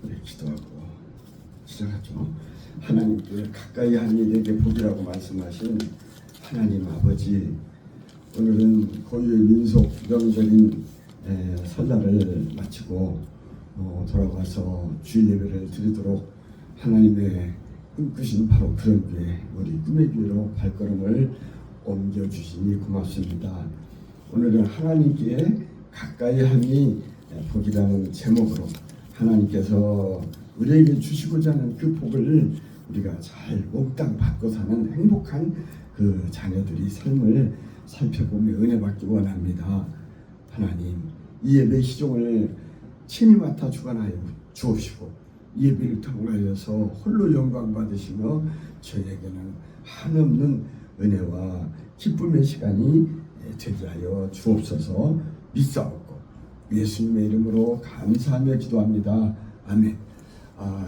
우리 기도하고 시작하죠. 하나님께 가까이 하니 내게 복이라고 말씀하신 하나님 아버지, 오늘은 고유의 민속 명절인 설날을 마치고 돌아가서 주일 예배를 드리도록 하나님의 꿈꾸신 바로 그런 교회, 우리 꿈의 교회로 발걸음을 옮겨주시니 고맙습니다. 오늘은 하나님께 가까이 하니 복이라는 제목으로 하나님께서 우리에게 주시고자 하는 그 복을 우리가 잘 몽땅 받고 사는 행복한 그 자녀들이 삶을 살펴보며 은혜 받기 원합니다. 하나님, 이 예배 시종을 친히 맡아 주관하여 주옵시고 이 예배를 통하여서 홀로 영광 받으시며 저에게는 한없는 은혜와 기쁨의 시간이 되게 하여 주옵소서. 믿사옵고 예수님의 이름으로 감사하며 기도합니다. 아멘.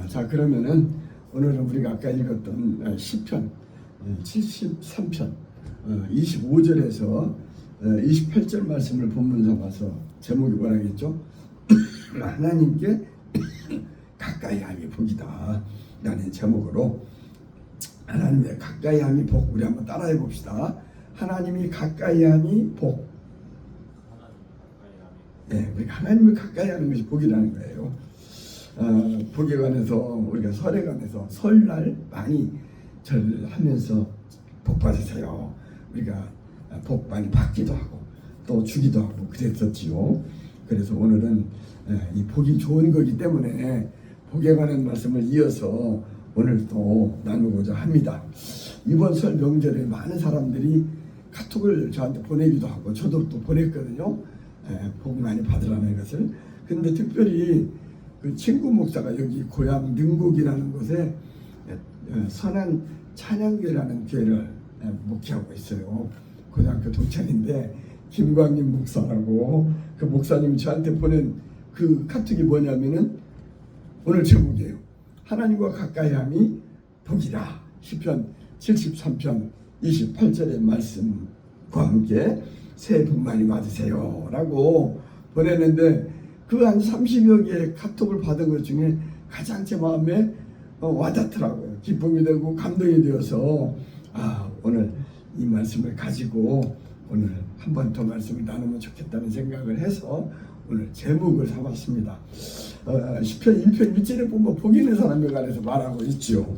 자, 그러면은 오늘은 우리가 아까 읽었던 시편 73편 25절에서 28절 말씀을 본문 삼아서 제목이 뭐라겠죠? 하나님께 가까이 함이 복이다 라는 제목으로 하나님의 가까이 함이 복, 우리 한번 따라해 봅시다. 하나님이 가까이 함이 복. 우리가 하나님을 가까이 하는 것이 복이라는 거예요. 복에 관해서 우리가 설에 관해서 설날 많이 절하면서 복 받으세요. 우리가 복 많이 받기도 하고 또 주기도 하고 그랬었지요. 그래서 오늘은 이 복이 좋은 거기 때문에 복에 관한 말씀을 이어서 오늘 또 나누고자 합니다. 이번 설 명절에 많은 사람들이 카톡을 저한테 보내기도 하고 저도 또 보냈거든요. 복 많이 받으라는 것을. 근데 특별히 그 친구 목사가 여기 고향 능곡이라는 곳에 선한 찬양교회라는 교회를 목회하고 있어요. 고등학교 동창인데 김광림 목사라고, 그 목사님이 저한테 보낸 그 카톡이 뭐냐면은 오늘 제목이에요. 하나님과 가까이 함이 복이라. 시편 73편 28절의 말씀과 함께 새해 복 많이 받으세요 라고 보냈는데 그 한 30여 개의 카톡을 받은 것 중에 가장 제 마음에 와닿더라고요. 기쁨이 되고 감동이 되어서 오늘 이 말씀을 가지고 오늘 한 번 더 말씀을 나누면 좋겠다는 생각을 해서 오늘 제목을 삼았습니다. 시편 1편 1절에 보면 복 있는 사람에 관해서 말하고 있죠.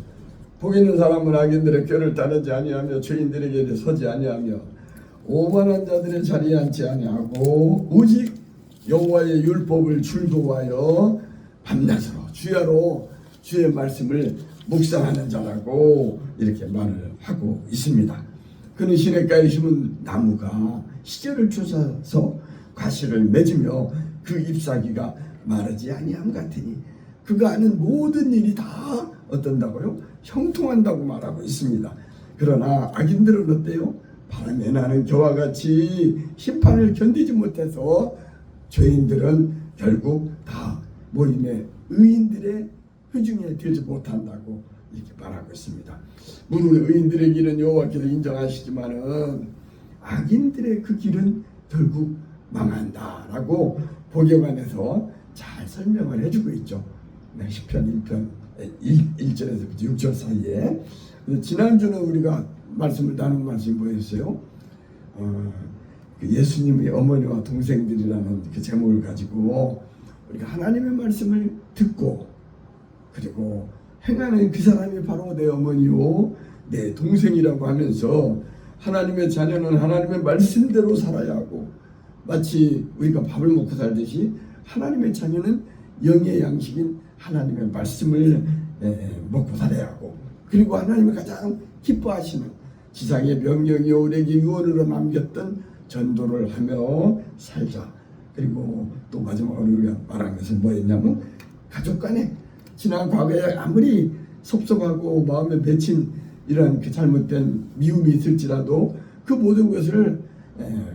복 있는 사람은 악인들의 꾀를 따르지 아니하며 죄인들의 길에 서지 아니하며 오만한 자들의 자리에 앉지 아니하고 오직 여호와의 율법을 즐거워하여 밤낮으로 주야로 주의 말씀을 묵상하는 자라고 이렇게 말을 하고 있습니다. 그는 시냇가에 심은 나무가 시절을 쫓아서 과실을 맺으며 그 잎사귀가 마르지 아니함 같으니 그가 하는 모든 일이 다 어떤다고요? 형통한다고 말하고 있습니다. 그러나 악인들은 어때요? 바람에 나는 겨와 같이 심판을 견디지 못해서 죄인들은 결국 다 모임에 의인들의 회중에 들지 못한다고 이렇게 말하고 있습니다. 물론 의인들의 길은 여호와께서 인정하시지만은 악인들의 그 길은 결국 망한다라고 복에 관해서 잘 설명을 해주고 있죠. 시편 1편 1절에서 6절 사이에. 지난주는 우리가 말씀을 나눈 말씀이 뭐였어요? 예수님의 어머니와 동생들이라는 그 제목을 가지고 우리가 하나님의 말씀을 듣고 그리고 행하는 그 사람이 바로 내 어머니요 내 동생이라고 하면서 하나님의 자녀는 하나님의 말씀대로 살아야 하고 마치 우리가 밥을 먹고 살듯이 하나님의 자녀는 영의 양식인 하나님의 말씀을 먹고 살아야 하고 그리고 하나님이 가장 기뻐하시는 지상의 명령이 오래기 유언으로 남겼던 전도를 하며 살자. 그리고 또 마지막으로 우리가 말한 것은 뭐였냐면 가족 간에 지난 과거에 아무리 섭섭하고 마음에 맺힌 이런 그 잘못된 미움이 있을지라도 그 모든 것을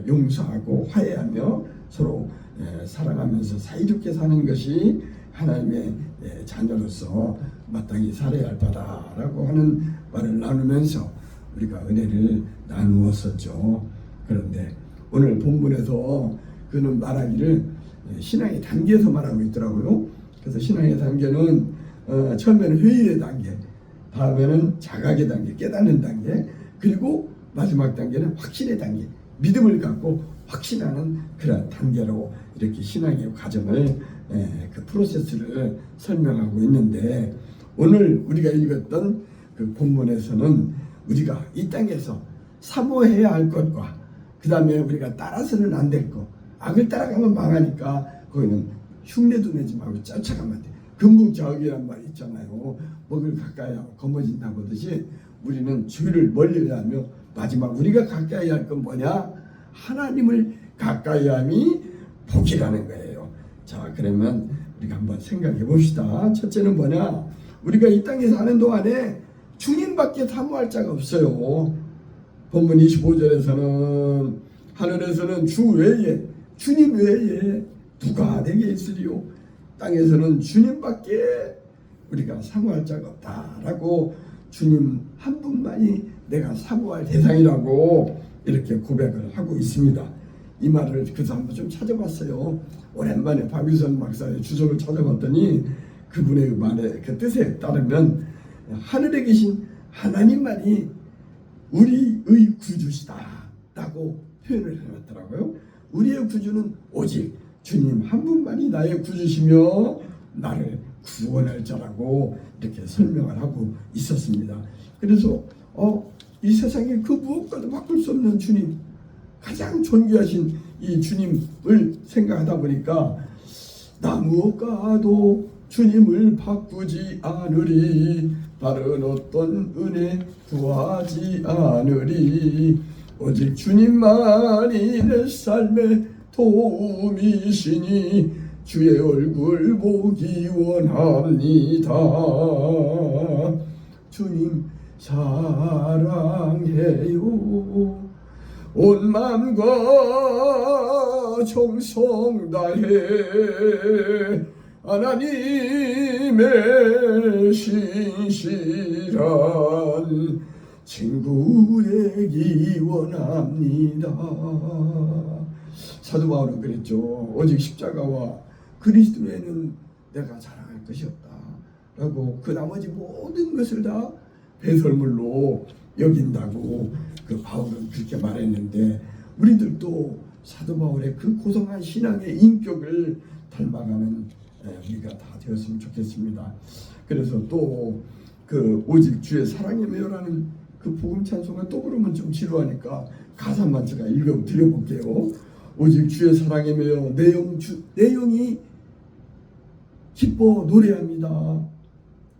용서하고 화해하며 서로 사랑하면서 사이좋게 사는 것이 하나님의 자녀로서 마땅히 살아야 할 바다라고 하는 말을 나누면서 우리가 은혜를 나누었었죠. 그런데 오늘 본문에서 그는 말하기를 신앙의 단계에서 말하고 있더라고요. 그래서 신앙의 단계는 처음에는 회의의 단계, 다음에는 자각의 단계, 깨닫는 단계, 그리고 마지막 단계는 확신의 단계, 믿음을 갖고 확신하는 그런 단계로 이렇게 신앙의 과정을 그 프로세스를 설명하고 있는데, 오늘 우리가 읽었던 그 본문에서는 우리가 이 땅에서 사모해야 할 것과 그 다음에 우리가 따라서는 안 될 것, 악을 따라가면 망하니까 거기는 흉내도 내지 말고 쫓아가면 돼. 금붕자업이란 말이 있잖아요. 먹을 가까이 하고 거머쥔다고 하듯이 우리는 주를 멀리 하며 마지막 우리가 가까이 할 건 뭐냐? 하나님을 가까이 함이 복이라는 거예요. 자, 그러면 우리가 한번 생각해 봅시다. 첫째는 뭐냐? 우리가 이 땅에 사는 동안에 주님밖에 사모할 자가 없어요. 본문 25절에서는 하늘에서는 주 외에, 주님 외에 누가 내게 있으리요? 땅에서는 주님밖에 우리가 사모할 자가 없다라고, 주님 한 분만이 내가 사모할 대상이라고 이렇게 고백을 하고 있습니다. 이 말을 그래서 한번 좀 찾아봤어요. 오랜만에 박유선 박사의 주석을 찾아봤더니 그분의 말의 그 뜻에 따르면 하늘에 계신 하나님만이 우리의 구주시다 라고 표현을 해놨더라고요. 우리의 구주는 오직 주님 한 분만이 나의 구주시며 나를 구원할 자라고 이렇게 설명을 하고 있었습니다. 그래서 이 세상에 그 무엇과도 바꿀 수 없는 주님, 가장 존귀하신 이 주님을 생각하다 보니까 나 무엇과도 주님을 바꾸지 않으리, 다른 어떤 은혜 구하지 않으리, 오직 주님만이 내 삶의 도움이시니 주의 얼굴 보기 원합니다. 주님 사랑해요. 온 마음과 정성 다해 하나님의 신실한 친구 되기 원합니다. 사도 바울은 그랬죠. 오직 십자가와 그리스도에는 내가 자랑할 것이 없다 라고, 그 나머지 모든 것을 다 배설물로 여긴다고 그 바울은 그렇게 말했는데, 우리들도 사도 바울의 그 고성한 신앙의 인격을 닮아가는 우리가 다 되었으면 좋겠습니다. 그래서 또 그 오직 주의 사랑에 매여라는 그 복음 찬송을 또 그러면 좀 지루하니까 가사만 제가 읽어 드려볼게요. 오직 주의 사랑에 매여 내용이 기뻐 노래합니다.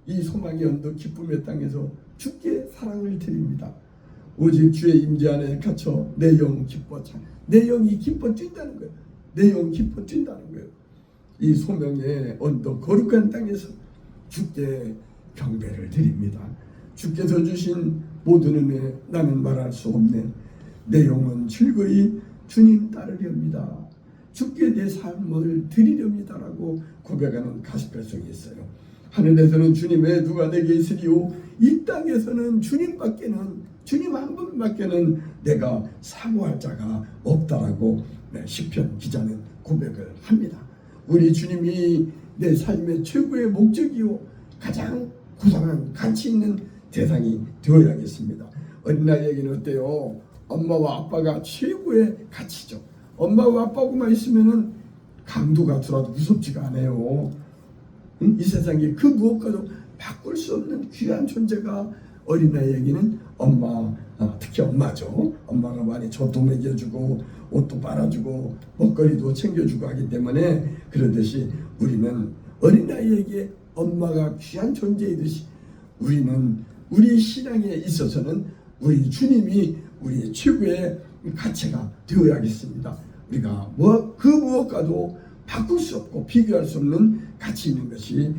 이 소망의 언덕 기쁨의 땅에서 주께 사랑을 드립니다. 오직 주의 임재 안에 갇혀 내 영 기뻐 차. 내 영이 기뻐 뛴다는 거예요. 내 영 기뻐 뛴다는 거예요. 이 소명의 언덕 거룩한 땅에서 주께 경배를 드립니다. 주께서 주신 모든 은혜 나는 말할 수 없네. 내 영은 즐거이 주님 따르렵니다. 주께 내 삶을 드리렵니다라고 고백하는 가시별성이 있어요. 하늘에서는 주님 외에 누가 내게 있으리요? 이 땅에서는 주님 한 분밖에는 내가 사모할 자가 없다라고 시편 기자는 고백을 합니다. 우리 주님이 내 삶의 최고의 목적이요 가장 고상한 가치 있는 대상이 되어야겠습니다. 어린아이에게는 어때요? 엄마와 아빠가 최고의 가치죠. 엄마와 아빠하고만 있으면은 강도가 들어도 무섭지가 않아요. 이 세상에 그 무엇과도 바꿀 수 없는 귀한 존재가 어린아이에게는 엄마, 특히 엄마죠. 엄마가 많이 젖도 먹여주고 옷도 빨아주고 먹거리도 챙겨주고 하기 때문에, 그러듯이 우리는 어린아이에게 엄마가 귀한 존재이듯이 우리는 우리 신앙에 있어서는 우리 주님이 우리의 최고의 가치가 되어야겠습니다. 우리가 그 무엇과도 바꿀 수 없고 비교할 수 없는 가치 있는 것이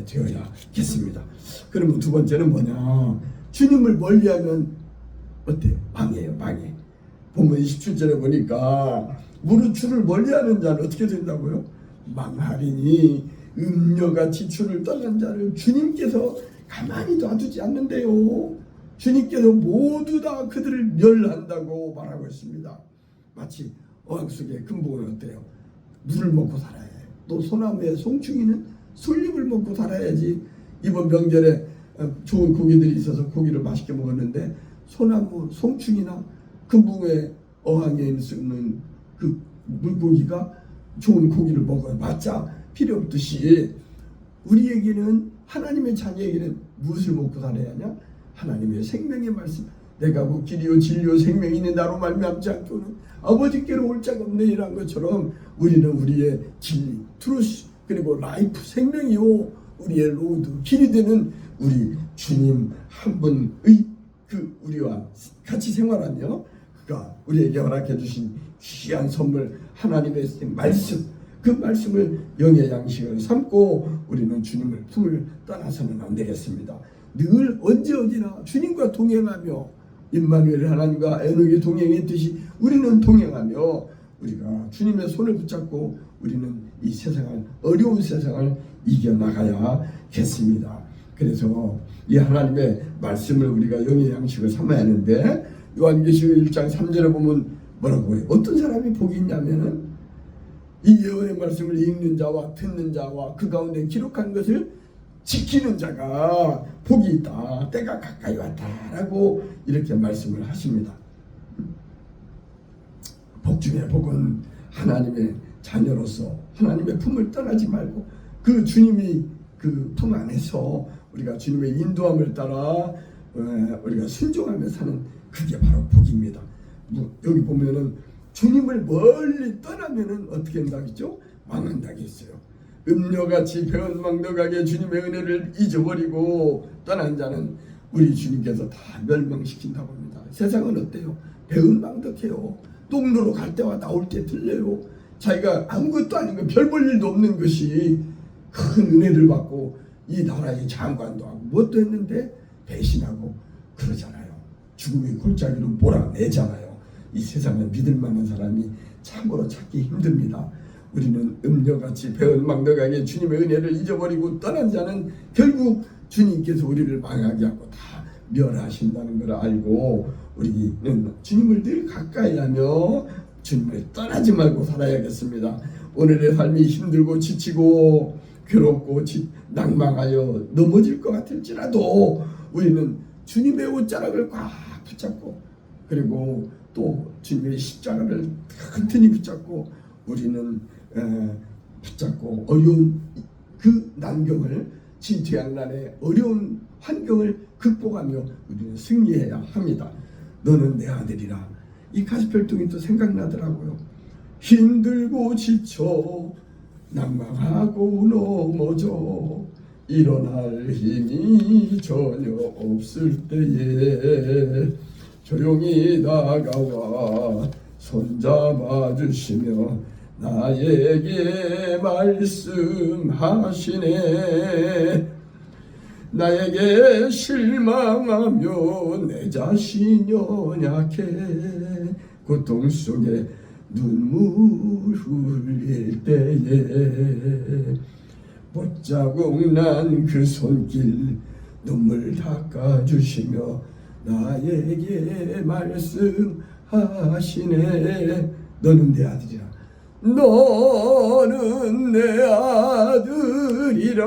되어야겠습니다. 그러면 두 번째는 뭐냐? 주님을 멀리하면 어때요? 망해요, 망해. 본문 27절에 보니까 무릇 주를 멀리하는 자는 어떻게 된다고요? 망하리니 음녀같이 주를 떠난 자를 주님께서 가만히 놔두지 않는데요. 주님께서 모두 다 그들을 멸한다고 말하고 있습니다. 마치 어항 속의 금붕은 어때요? 물을 먹고 살아야 해요. 또 소나무의 송충이는 솔잎을 먹고 살아야지. 이번 명절에 좋은 고기들이 있어서 고기를 맛있게 먹었는데 소나무, 송충이나 금붕어의 어항에 있는 그 물고기가 좋은 고기를 먹어봤자 필요 없듯이 우리에게는 하나님의 자녀에게는 무엇을 먹고 살아야 하냐? 하나님의 생명의 말씀. 내가 그 길이요 진리요 생명이니 나로 말미암지 않고는 아버지께로 올 자가 없느니라는 것처럼 우리는 우리의 진리, 트루스 그리고 라이프 생명이요 우리의 로드 길이 되는 우리 주님 한 분의 그 우리와 같이 생활하며 그가 우리에게 허락해 주신 귀한 선물 하나님의 말씀, 그 말씀을 영의 양식을 삼고 우리는 주님을 품을 떠나서는 안 되겠습니다. 늘 언제 어디나 주님과 동행하며 임마누엘 하나님과 에녹이 동행했듯이 우리는 동행하며 우리가 주님의 손을 붙잡고 우리는 이 세상을, 어려운 세상을 이겨나가야겠습니다. 그래서 이 하나님의 말씀을 우리가 영의 양식을 삼아야 하는데 요한계시록 1장 3절에 보면 뭐라고 해요? 어떤 사람이 복이 있냐면은 이 예언의 말씀을 읽는 자와 듣는 자와 그 가운데 기록한 것을 지키는 자가 복이 있다. 때가 가까이 왔다라고 이렇게 말씀을 하십니다. 복 중에 복은 하나님의 자녀로서 하나님의 품을 떠나지 말고 그 주님이 그 품 안에서 우리가 주님의 인도함을 따라 우리가 순종하며 사는 그게 바로 복입니다. 여기 보면은 주님을 멀리 떠나면은 어떻게 한다겠죠? 망한다겠어요. 음료같이 배은망덕하게 주님의 은혜를 잊어버리고 떠난 자는 우리 주님께서 다 멸망시킨다고 합니다. 세상은 어때요? 배은망덕해요. 똥로로 갈 때와 나올 때 들려요. 자기가 아무것도 아닌 거 별 볼 일도 없는 것이 큰 은혜를 받고 이 나라의 장관도 하고 무엇도 했는데 배신하고 그러잖아요. 죽음의 골짜기로 몰아내잖아요. 이 세상을 믿을 만한 사람이 참으로 찾기 힘듭니다. 우리는 음료같이 배은망덕하게 주님의 은혜를 잊어버리고 떠난 자는 결국 주님께서 우리를 망하게 하고 다 멸하신다는 걸 알고 우리는 주님을 늘 가까이 하며 주님을 떠나지 말고 살아야겠습니다. 오늘의 삶이 힘들고 지치고 괴롭고 낭망하여 넘어질 것 같을지라도 우리는 주님의 옷자락을 꽉 붙잡고 그리고 또 주님의 십자가를 튼튼히 붙잡고 우리는 붙잡고 어려운 그 난경을 진퇴양난의 어려운 환경을 극복하며 우리는 승리해야 합니다. 너는 내 아들이라. 이 가시펠통이 또 생각나더라고요. 힘들고 지쳐 낭망하고 넘어져 일어날 힘이 전혀 없을 때에 조용히 다가와 손잡아 주시며 나에게 말씀하시네. 나에게 실망하며 내 자신이 연약해 고통 속에 눈물 흘릴 때에 못자국 난 그 손길 눈물 닦아주시며 나에게 말씀하시네. 너는 내 아들이라. 너는 내 아들이라.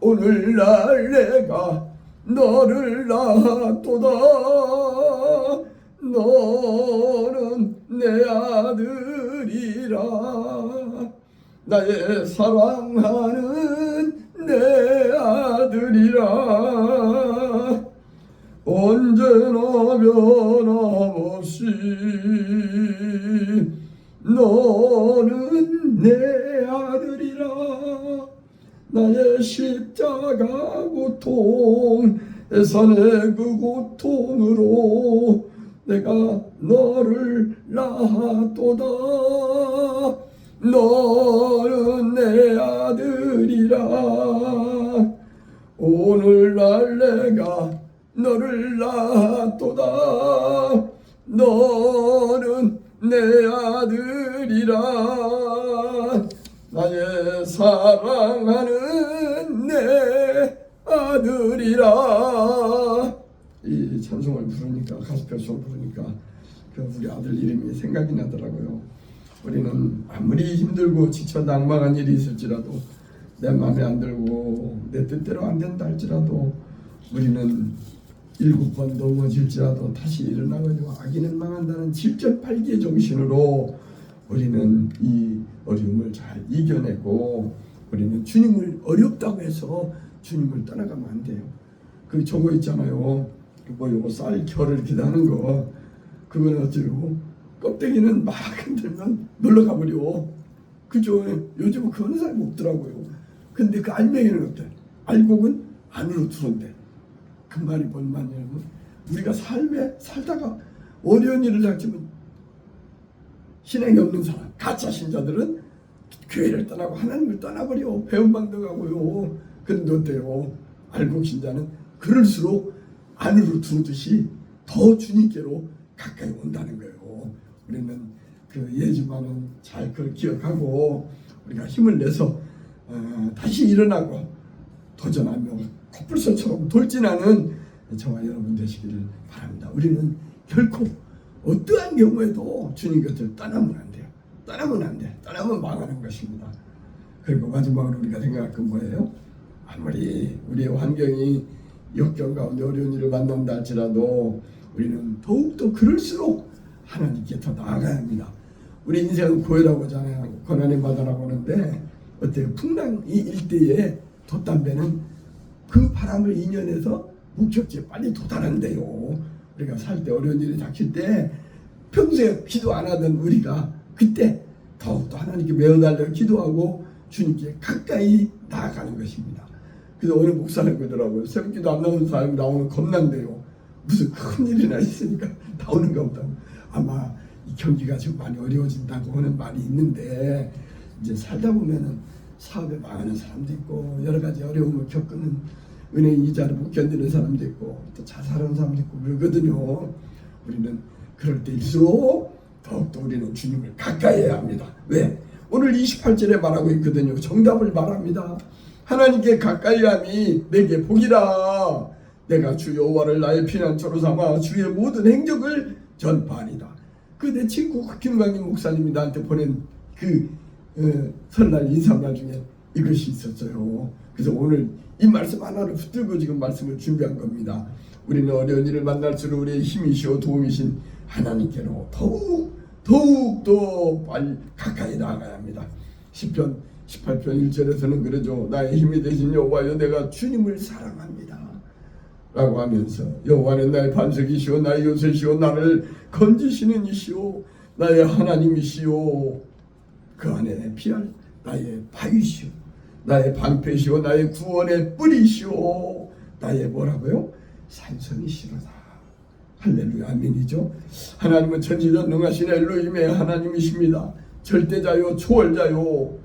오늘날 내가 너를 낳았도다. 너는 내 아들이라. 나의 사랑하는 내 아들이라. 언제나 변함없이 너는 내 아들이라. 나의 십자가 고통 애산의 그 고통으로 내가 너를 낳았도다. 너는 내 아들이라. 오늘날 내가 너를 낳았도다. 너는 내 아들이라. 나의 사랑하는 내 아들이라. 이 찬송을 부르니까 가스펠송 부르니까 그 우리 아들 이름이 생각이 나더라고요. 우리는 아무리 힘들고 지쳐 낭망한 일이 있을지라도 내 마음에 안 들고 내 뜻대로 안 된다 할지라도 우리는 7번 넘어질지라도 다시 일어나가지고 악인은 망한다는 7절 8기의 정신으로 우리는 이 어려움을 잘 이겨내고 우리는 주님을 어렵다고 해서 주님을 떠나가면 안 돼요. 그 저거 있잖아요. 뭐 요거 쌀 결을 이렇게 나는 거 그거는 어쩌고 껍데기는 막 흔들면 놀러가 버려. 그죠? 요즘은 그런 사람이 없더라고요. 근데 그 알맹이는 어때? 알곡은 안으로 들어온대. 그 말이 뭔 말이냐면 우리가 삶에 살다가 어려운 일을 닥치면 신앙이 없는 사람, 가짜 신자들은 교회를 떠나고 하나님을 떠나버려. 배움방도 가고요. 그런데 어때요? 알곡 신자는 그럴수록 안으로 들어오듯이 더 주님께로 가까이 온다는 거예요. 우리는 그 예지만은 잘 그걸 기억하고 우리가 힘을 내서 다시 일어나고 도전하며 코뿔소처럼 돌진하는 저와 여러분 되시기를 바랍니다. 우리는 결코 어떠한 경우에도 주님 곁을 떠나면 안 돼요. 떠나면 안 돼. 떠나면 망하는 것입니다. 그리고 마지막으로 우리가 생각할 건 뭐예요? 아무리 우리의 환경이 역경 가운데 어려운 일을 만난다 할지라도 우리는 더욱더 그럴수록 하나님께 더 나아가야 합니다. 우리 인생은 고요라고 하잖아요. 고난의 바다라고 하는데 어때요? 풍랑이 일대에 돛담배는 그 바람을 인연해서 목적지에 빨리 도달한대요. 우리가 살 때 어려운 일이 닥칠 때 평소에 기도 안 하던 우리가 그때 더욱더 하나님께 매어달려 기도하고 주님께 가까이 나아가는 것입니다. 그래서 어느 목사는 그러더라고요. 새벽기도 안 나오는 사람이 나오면 겁난대요. 무슨 큰 일이나 있으니까 나오는가 보다. 아마 이 경기가 지금 많이 어려워진다고 하는 말이 있는데 이제 살다 보면은 사업에 망하는 사람도 있고 여러 가지 어려움을 겪는 은행 이자를 못 견디는 사람도 있고 또 자살하는 사람도 있고 그러거든요. 우리는 그럴 때일수록 더욱더 우리는 주님을 가까이 해야 합니다. 왜? 오늘 28절에 말하고 있거든요. 정답을 말합니다. 하나님께 가까이함이 내게 복이라. 내가 주 여호와를 나의 피난처로 삼아 주의 모든 행적을 전파하리라. 그 내 친구 김광인 목사님이 나한테 보낸 그 설날 인사말 중에 이것이 있었어요. 그래서 오늘 이 말씀 하나를 붙들고 지금 말씀을 준비한 겁니다. 우리는 어려운 일을 만날수록 우리의 힘이시오 도움이신 하나님께로 더욱 빨리 가까이 나아가야 합니다. 시편 18편 1절에서는 그러죠. 나의 힘이 되신 여호와여 내가 주님을 사랑합니다 라고 하면서 여호와는 나의 반석이시오 나의 요새시오 나를 건지시는 이시오 나의 하나님이시오 그 안에 피할 나의 바위시오 나의 방패시오 나의 구원의 뿌리시오 나의 뭐라고요? 산성이시로다. 할렐루야 아멘이죠. 하나님은 전지전능하신 엘로힘의 하나님이십니다. 절대자요 초월자요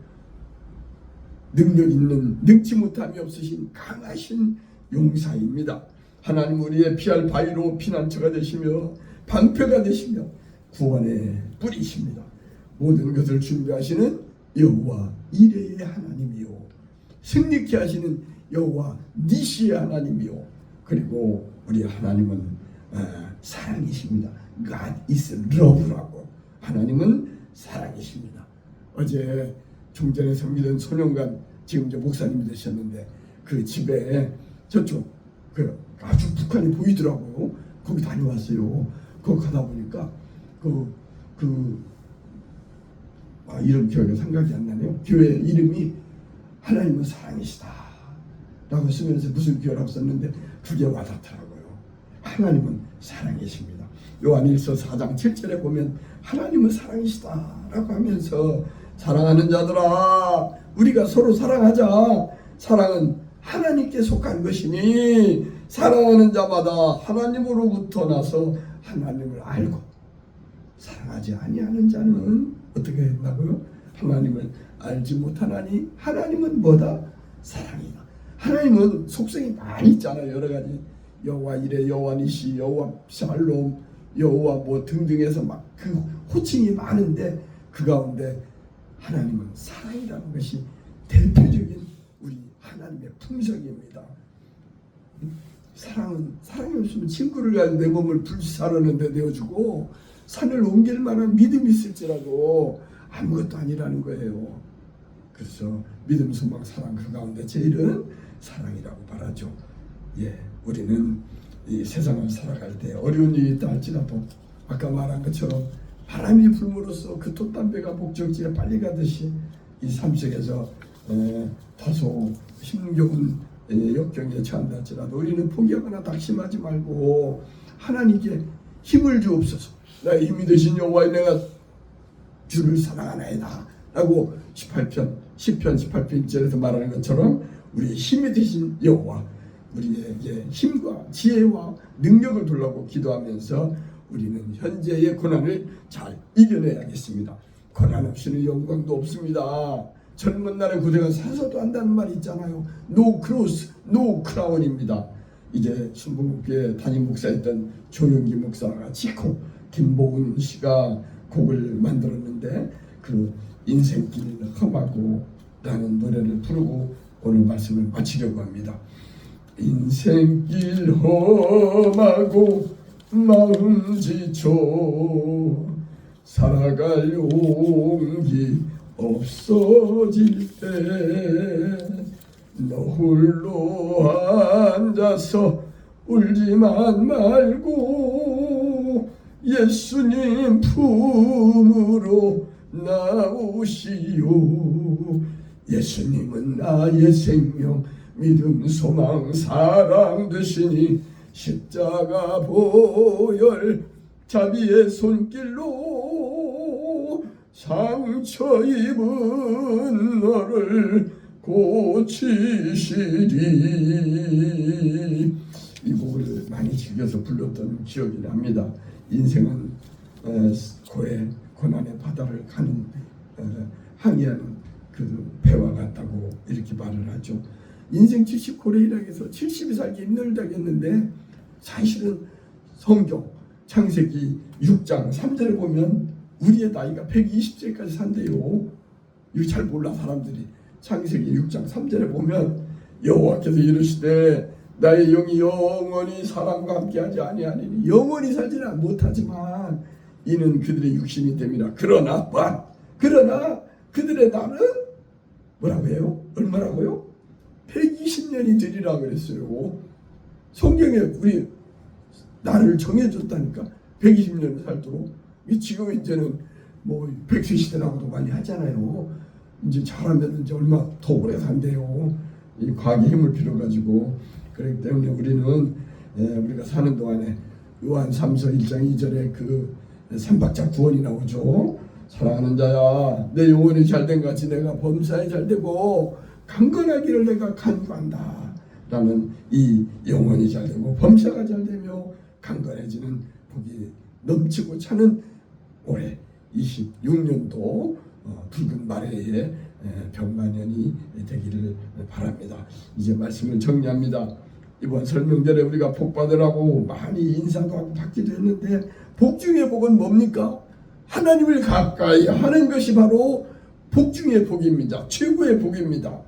능력 있는 능치 못함이 없으신 강하신 용사입니다. 하나님 우리의 피할 바위로 피난처가 되시며 방패가 되시며 구원의 뿌리십니다. 모든 것을 준비하시는 여호와 이레의 하나님이요 승리케 하시는 여호와 니시의 하나님이요 그리고 우리 하나님은 사랑이십니다. God is love라고 하나님은 사랑이십니다. 어제 종전에 섬기던 소년관 지금 이제 목사님이 되셨는데 그 집에 저쪽 그 아주 북한이 보이더라고요. 거기 다녀왔어요. 거기 가다 보니까 이름 기억이 생각이 안 나네요. 교회 이름이 하나님은 사랑이시다 라고 쓰면서 무슨 교회라고 썼는데 그게 와닿더라고요. 하나님은 사랑이십니다. 요한일서 4장 7절에 보면 하나님은 사랑이시다 라고 하면서 사랑하는 자들아 우리가 서로 사랑하자. 사랑은 하나님께 속한 것이니 사랑하는 자마다 하나님으로부터 나서 하나님을 알고 사랑하지 아니하는 자는 어떻게 했나고요? 하나님을 알지 못하나니 하나님은 뭐다? 사랑이다. 하나님은 속성이 많이 있잖아요. 여러 가지 여호와 이레 여호와 니시 여호와 샬롬 여호와 뭐 등등해서 막 그 호칭이 많은데 그 가운데 하나님은 사랑이라는 것이 대표적인 우리 하나님의 품성입니다. 사랑이 없으면 친구를 가지고 내 몸을 불사르는 데 내어주고 산을 옮길 만한 믿음이 있을지라도 아무것도 아니라는 거예요. 그래서 믿음, 소망, 사랑 그 가운데 제일은 사랑이라고 말하죠. 예, 우리는 이 세상을 살아갈 때 어려운 일이 있다 할지라도 아까 말한 것처럼 바람이 불므로써 그 돛담배가 목적지에 빨리 가듯이 이 삶 속에서 다소 힘겨운 역경에 처한다 할지라도 우리는 포기하거나 낙심하지 말고 하나님께 힘을 주옵소서. 나의 힘이 되신 여호와여 내가 주를 사랑하나이다 라고 10편 18편 1절에서 말하는 것처럼 우리의 힘이 되신 여호와 우리에게 힘과 지혜와 능력을 달라고 기도하면서 우리는 현재의 고난을 잘 이겨내야겠습니다. 고난 없이는 영광도 없습니다. 젊은 날의 고생은 사서도 한다는 말이 있잖아요. No cross, no crown입니다. 이제 순복음교회 담임 목사였던 조용기 목사가 지코 김보은 씨가 곡을 만들었는데 그 인생길 험하고 라는 노래를 부르고 오늘 말씀을 마치려고 합니다. 인생길 험하고 마음 지쳐 살아갈 용기 없어질 때 너 홀로 앉아서 울지만 말고 예수님 품으로 나오시오. 예수님은 나의 생명 믿음 소망 사랑 되시니 십자가 보혈 자비의 손길로 상처 입은 너를 고치시리. 이 곡을 많이 즐겨서 불렀던 기억이 납니다. 인생은 고해 고난의 바다를 가는 항해하는 그 배와 같다고 이렇게 말을 하죠. 인생 70고래이라고 해서 70이 살기 힘들다겠는데 사실은 성경 창세기 6장 3절에 보면 우리의 나이가 120세까지 산대요. 이거 잘 몰라 사람들이. 창세기 6장 3절에 보면 여호와께서 이르시되 나의 영이 영원히 사람과 함께하지 아니하리니 영원히 살지는 못하지만 이는 그들의 육신이 됨이라. 그러나 그들의 날은 뭐라고 해요? 얼마라고요? 120년이 되리라 그랬어요. 성경에 우리 나를 정해줬다니까. 120년을 살도록. 지금 이제는 뭐 100세 시대라고도 많이 하잖아요. 이제 잘하면 이제 얼마 더 오래 산대요. 이 과학의 힘을 빌어가지고. 그렇기 때문에 우리는 우리가 사는 동안에 요한 3서 1장 2절에 그 삼박자 구원이 나오죠. 사랑하는 자야 내 영혼이 잘된 같이 내가 범사에 잘되고 강건하기를 내가 간구한다 라는 이 영혼이 잘되고 범사가 잘되며 강건해지는 복이 넘치고 차는 올해 26년도 붉은 마래의 병만년이 되기를 바랍니다. 이제 말씀을 정리합니다. 이번 설명절에 우리가 복 받으라고 많이 인사도 하고 받기도 했는데 복 중의 복은 뭡니까? 하나님을 가까이 하는 것이 바로 복 중의 복입니다. 최고의 복입니다.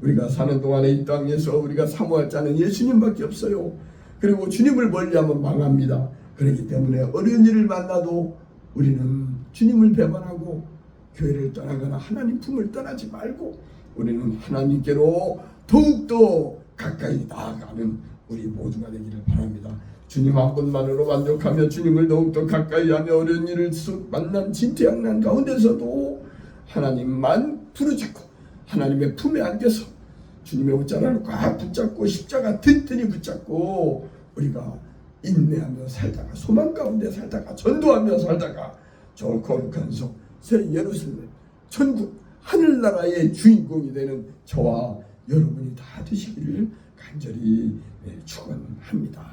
우리가 사는 동안에 이 땅에서 우리가 사모할 자는 예수님밖에 없어요. 그리고 주님을 멀리하면 망합니다. 그렇기 때문에 어려운 일을 만나도 우리는 주님을 배반하고 교회를 떠나거나 하나님 품을 떠나지 말고 우리는 하나님께로 더욱더 가까이 나아가는 우리 모두가 되기를 바랍니다. 주님 한 분만으로 만족하며 주님을 더욱더 가까이 하며 어려운 일을 만난 진퇴양난 가운데서도 하나님만 부르짖고 하나님의 품에 안겨서 주님의 옷자락을 꽉 붙잡고 십자가 튼튼히 붙잡고 우리가 인내하며 살다가 소망 가운데 살다가 전도하며 살다가 저 거룩한 성 새 예루살렘 천국 하늘나라의 주인공이 되는 저와 여러분이 다 되시기를 간절히 축원합니다.